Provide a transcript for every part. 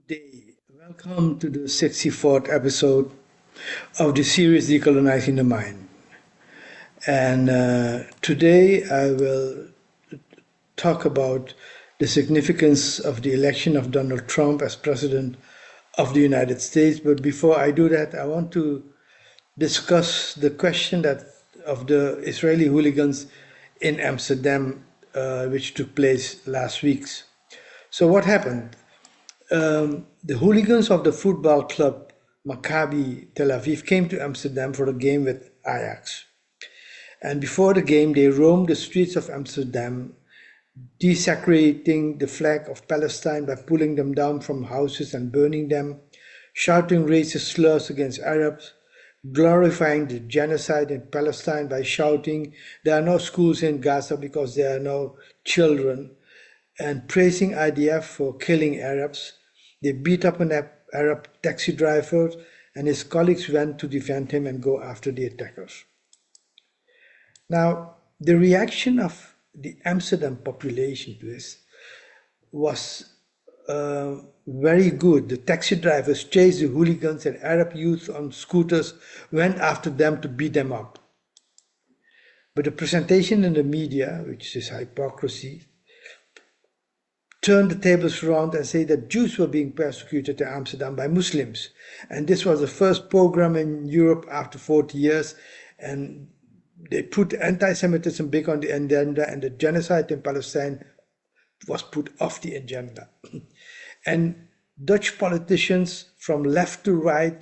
Day. Welcome to the 64th episode of the series Decolonizing the Mind. And today I will talk about the significance of the election of Donald Trump as President of the United States. But before I do that, I want to discuss the question that of the Israeli hooligans in Amsterdam, which took place last week. So what happened? The hooligans of the football club Maccabi Tel Aviv came to Amsterdam for a game with Ajax. And before the game, they roamed the streets of Amsterdam, desecrating the flag of Palestine by pulling them down from houses and burning them, shouting racist slurs against Arabs, glorifying the genocide in Palestine by shouting, "There are no schools in Gaza because there are no children," and praising IDF for killing Arabs. They beat up an Arab taxi driver, and his colleagues went to defend him and go after the attackers. Now, the reaction of the Amsterdam population to this was very good. The taxi drivers chased the hooligans, and Arab youth on scooters went after them to beat them up. But the presentation in the media, which is hypocrisy, turned the tables around and say that Jews were being persecuted in Amsterdam by Muslims. And this was the first pogrom in Europe after 40 years. And they put anti-Semitism big on the agenda, and the genocide in Palestine was put off the agenda. And Dutch politicians from left to right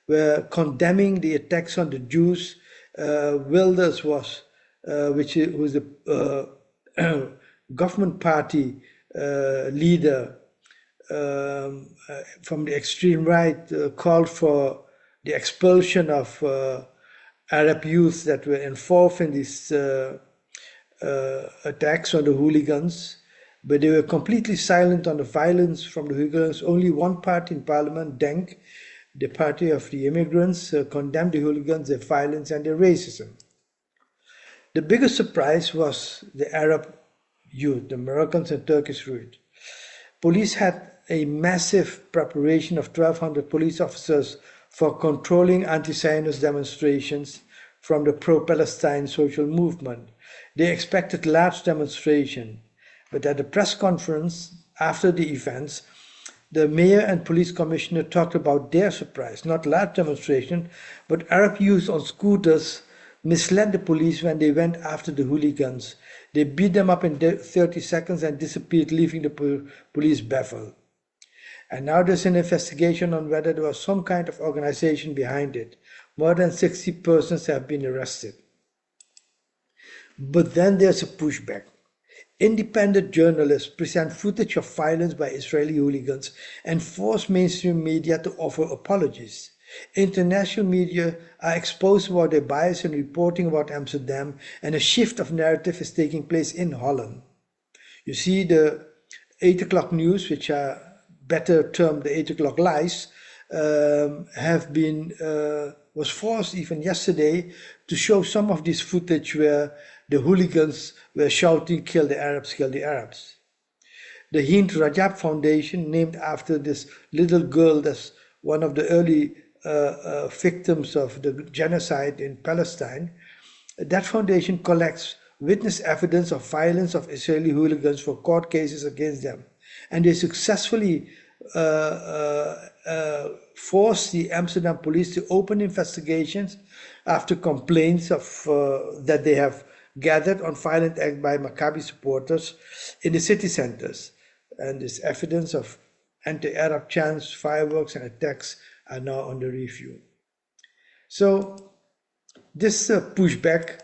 were condemning the attacks on the Jews. Wilders was, who was the government party leader from the extreme right, called for the expulsion of Arab youth that were involved in these attacks on the hooligans, but they were completely silent on the violence from the hooligans. Only one party in parliament, DENK, the party of the immigrants, condemned the hooligans, their violence and their racism. The biggest surprise was the Arab youth, the Moroccans and Turkish youth. Police had a massive preparation of 1,200 police officers for controlling anti-Zionist demonstrations from the pro-Palestine social movement. They expected large demonstration, but at the press conference after the events, the mayor and police commissioner talked about their surprise, not large demonstration, but Arab youth on scooters misled the police when they went after the hooligans. They beat them up in 30 seconds and disappeared, leaving the police baffled. And now there's an investigation on whether there was some kind of organization behind it. More than 60 persons have been arrested. But then there's a pushback. Independent journalists present footage of violence by Israeli hooligans and force mainstream media to offer apologies. International media are exposed about their bias in reporting about Amsterdam, and a shift of narrative is taking place in Holland. You see, the 8 o'clock news, which are better termed the 8 o'clock lies, was forced even yesterday to show some of this footage where the hooligans were shouting, "Kill the Arabs, kill the Arabs." The Hind Rajab Foundation, named after this little girl that's one of the early victims of the genocide in Palestine, that foundation collects witness evidence of violence of Israeli hooligans for court cases against them. And they successfully forced the Amsterdam police to open investigations after complaints of that they have gathered on violent acts by Maccabi supporters in the city centers. And this evidence of anti-Arab chants, fireworks, and attacks are now under review. So this pushback,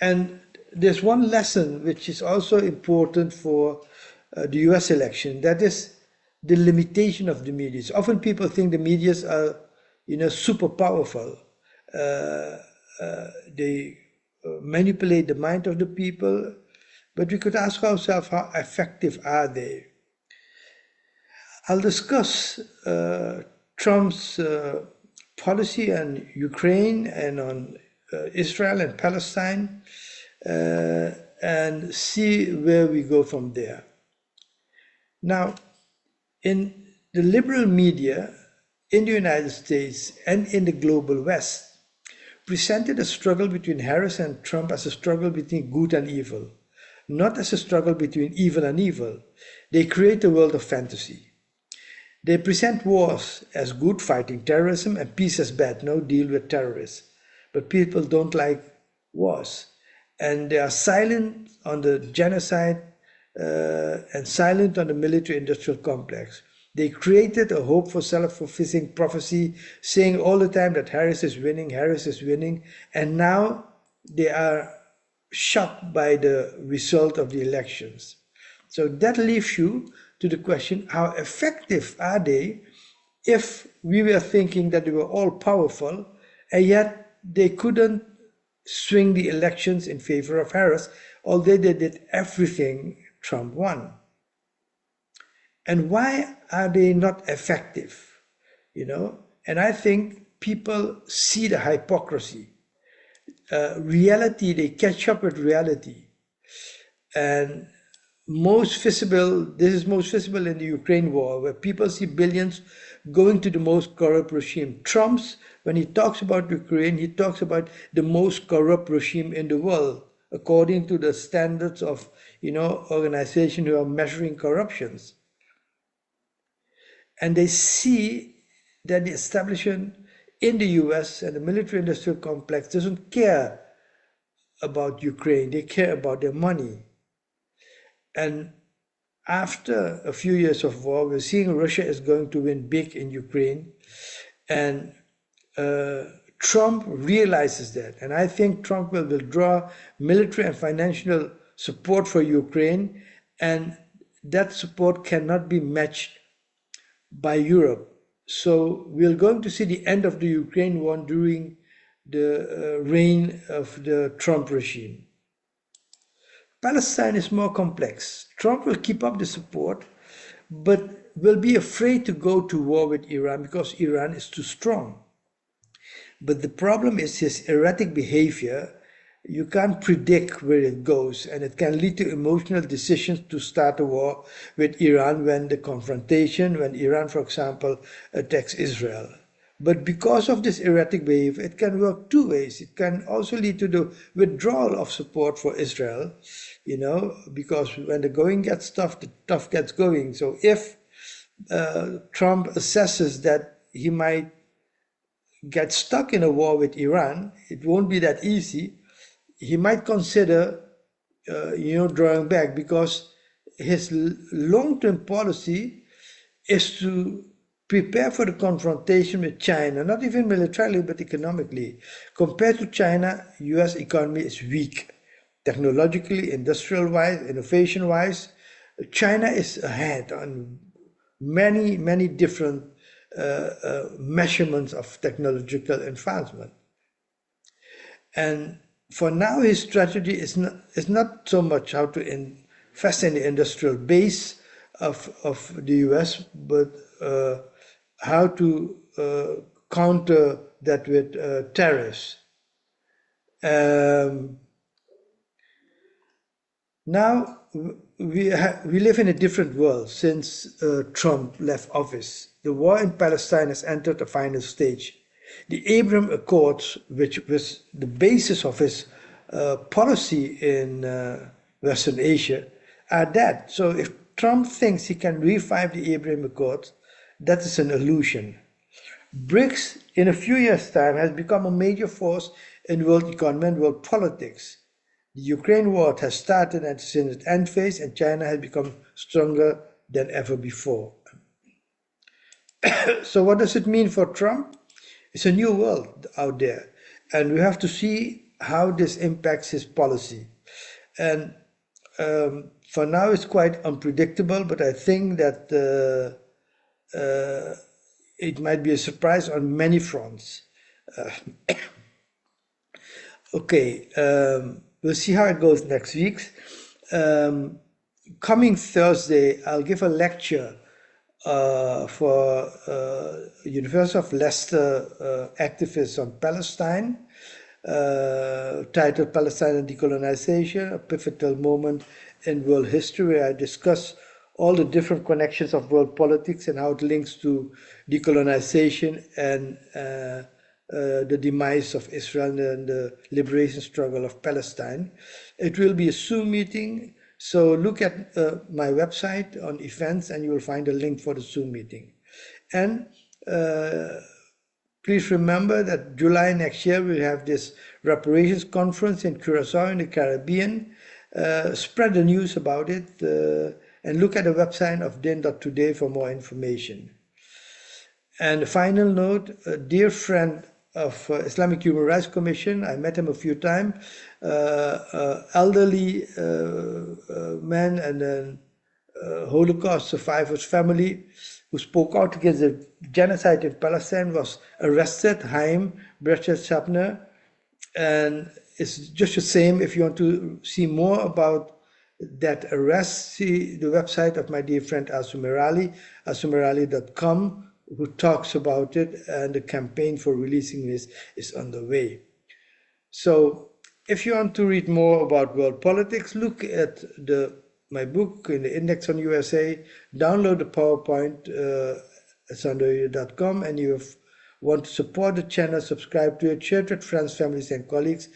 and there's one lesson which is also important for the US election, that is the limitation of the media. Often people think the medias are, super powerful. They manipulate the mind of the people, but we could ask ourselves, how effective are they? I'll discuss Trump's policy on Ukraine and on Israel and Palestine, and see where we go from there. Now, In the liberal media in the United States and in the global West, presented a struggle between Harris and Trump as a struggle between good and evil, not as a struggle between evil and evil. They create a world of fantasy. They present wars as good, fighting terrorism, and peace as bad, no deal with terrorists. But people don't like wars. And they are silent on the genocide and silent on the military industrial complex. They created a hope for self-fulfilling prophecy, saying all the time that Harris is winning, and now they are shocked by the result of the elections. So that leaves you to the question, how effective are they if we were thinking that they were all powerful and yet they couldn't swing the elections in favor of Harris, although they did everything Trump won. And why are they not effective? And I think people see the hypocrisy. Reality, they catch up with reality. And this is most visible in the Ukraine war, where people see billions going to the most corrupt regime. Trump's, when he talks about Ukraine, he talks about the most corrupt regime in the world, according to the standards of, organizations who are measuring corruptions. And they see that the establishment in the US and the military industrial complex doesn't care about Ukraine, they care about their money. And after a few years of war, we're seeing Russia is going to win big in Ukraine. And Trump realizes that. And I think Trump will withdraw military and financial support for Ukraine. And that support cannot be matched by Europe. So we're going to see the end of the Ukraine war during the reign of the Trump regime. Palestine is more complex. Trump will keep up the support, but will be afraid to go to war with Iran because Iran is too strong. But the problem is his erratic behavior. You can't predict where it goes, and it can lead to emotional decisions to start a war with Iran when Iran, for example, attacks Israel. But because of this erratic behavior, it can work two ways. It can also lead to the withdrawal of support for Israel, because when the going gets tough, the tough gets going. So if Trump assesses that he might get stuck in a war with Iran, it won't be that easy. He might consider, drawing back, because his long-term policy is to prepare for the confrontation with China, not even militarily, but economically. Compared to China, US economy is weak. Technologically, industrial-wise, innovation-wise, China is ahead on many, many different measurements of technological advancement. And for now, his strategy is not so much how to invest in the industrial base of the US, but how to counter that with tariffs. Now, we live in a different world since Trump left office. The war in Palestine has entered a final stage. The Abraham Accords, which was the basis of his policy in Western Asia, are dead. So if Trump thinks he can revive the Abraham Accords, that is an illusion. BRICS, in a few years' time, has become a major force in world economy and world politics. The Ukraine war has started and is in its end phase, and China has become stronger than ever before. So what does it mean for Trump? It's a new world out there, and we have to see how this impacts his policy. And for now, it's quite unpredictable, but I think that it might be a surprise on many fronts. Okay, we'll see how it goes next week. Coming Thursday, I'll give a lecture for University of Leicester activists on Palestine, titled Palestine and Decolonization, a Pivotal Moment in World History, where I discuss all the different connections of world politics and how it links to decolonization and the demise of Israel and the liberation struggle of Palestine. It will be a Zoom meeting, so look at my website on events and you will find a link for the Zoom meeting. And please remember that July next year we'll have this reparations conference in Curacao in the Caribbean. Spread the news about it and look at the website of din.today for more information. And a final note, a dear friend of Islamic Human Rights Commission, I met him a few times, elderly man and a Holocaust survivor's family who spoke out against the genocide in Palestine was arrested, Haim Brecher-Shabner, and it's just the same. If you want to see more about that arrest, see the website of my dear friend Asumerali, asumerali.com, who talks about it, and the campaign for releasing this is underway. So if you want to read more about world politics, look at my book in the Index on USA, download the PowerPoint at sandoyo.com, and you want to support the channel, subscribe to it, share it with friends, families, and colleagues,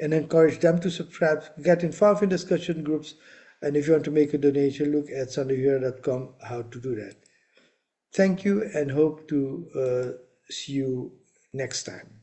and encourage them to subscribe, get involved in discussion groups, and if you want to make a donation, look at sandoyo.com how to do that. Thank you and hope to see you next time.